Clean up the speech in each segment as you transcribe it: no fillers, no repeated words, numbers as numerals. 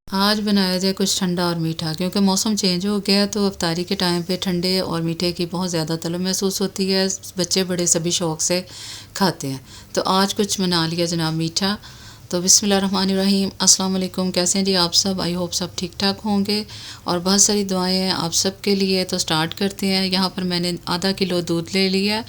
आज बनाया जाए कुछ ठंडा और मीठा, क्योंकि मौसम चेंज हो गया तो अफ्तारी के टाइम पे ठंडे और मीठे की बहुत ज़्यादा तलब महसूस होती है। बच्चे बड़े सभी शौक़ से खाते हैं। तो आज कुछ बना लिया जनाब मीठा। तो बिस्मिल्लाहिर्रहमानिर्रहीम, अस्सलाम वालेकुम। कैसे हैं जी आप सब? आई होप सब ठीक ठाक होंगे और बहुत सारी दुआएं हैं आप सब के लिए। तो स्टार्ट करते हैं। यहाँ पर मैंने आधा किलो दूध ले लिया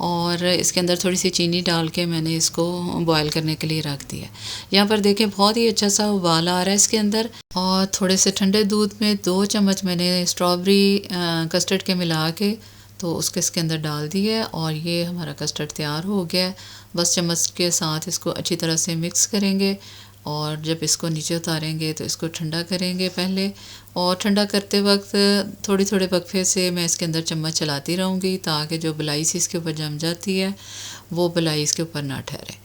और इसके अंदर थोड़ी सी चीनी डाल के मैंने इसको बॉयल करने के लिए रख दिया। यहाँ पर देखें बहुत ही अच्छा सा उबाल आ रहा है इसके अंदर। और थोड़े से ठंडे दूध में 2 चम्मच मैंने स्ट्रॉबेरी कस्टर्ड के मिला के तो उसके इसके अंदर डाल दिया और ये हमारा कस्टर्ड तैयार हो गया है। बस चम्मच के साथ इसको अच्छी तरह से मिक्स करेंगे और जब इसको नीचे उतारेंगे तो इसको ठंडा करेंगे पहले। और ठंडा करते वक्त थोड़ी थोड़े वक्फे से मैं इसके अंदर चम्मच चलाती रहूँगी ताकि जो बलाई सी इसके ऊपर जम जाती है वो बलाई इसके ऊपर ना ठहरे।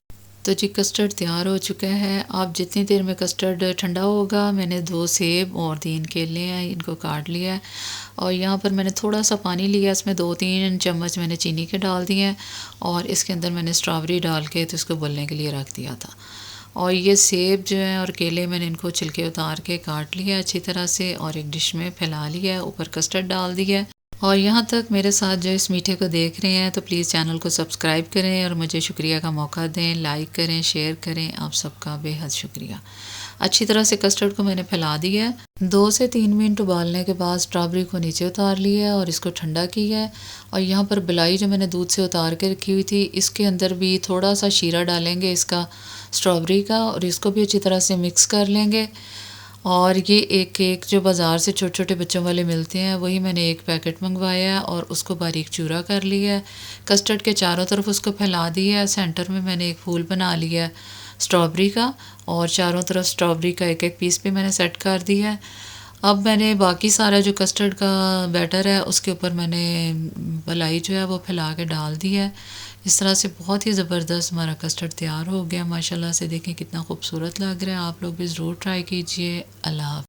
तो जी कस्टर्ड तैयार हो चुका है। आप जितनी देर में कस्टर्ड ठंडा होगा, मैंने 2 सेब और 3 केले हैं, इनको काट लिया है। और यहाँ पर मैंने थोड़ा सा पानी लिया, इसमें 2-3 चम्मच मैंने चीनी के डाल दिए हैं और इसके अंदर मैंने स्ट्रॉबेरी डाल के तो इसको उबलने के लिए रख दिया था। और ये सेब जो है और केले मैंने इनको छिलके उतार के काट लिया अच्छी तरह से और एक डिश में फैला लिया, ऊपर कस्टर्ड डाल दिया। और यहाँ तक मेरे साथ जो इस मीठे को देख रहे हैं तो प्लीज़ चैनल को सब्सक्राइब करें और मुझे शुक्रिया का मौका दें, लाइक करें, शेयर करें। आप सबका बेहद शुक्रिया। अच्छी तरह से कस्टर्ड को मैंने फैला दिया है। 2 से 3 मिनट उबालने के बाद स्ट्रॉबेरी को नीचे उतार लिया है और इसको ठंडा किया है। और यहाँ पर बलाई जो मैंने दूध से उतार के रखी हुई थी इसके अंदर भी थोड़ा सा शीरा डालेंगे इसका स्ट्रॉबेरी का और इसको भी अच्छी तरह से मिक्स कर लेंगे। और ये एक केक जो बाज़ार से छोटे छोटे बच्चों वाले मिलते हैं वही मैंने एक पैकेट मंगवाया है और उसको बारीक चूरा कर लिया है। कस्टर्ड के चारों तरफ उसको फैला दिया है। सेंटर में मैंने एक फूल बना लिया है स्ट्रॉबेरी का और चारों तरफ स्ट्रॉबेरी का एक एक पीस भी मैंने सेट कर दिया है। अब मैंने बाकी सारा जो कस्टर्ड का बैटर है उसके ऊपर मैंने मलाई जो है वो फैला के डाल दिया है। इस तरह से बहुत ही ज़बरदस्त हमारा कस्टर्ड तैयार हो गया माशाल्लाह से। देखें कितना खूबसूरत लग रहा है। आप लोग भी ज़रूर ट्राई कीजिए। अल्लाह।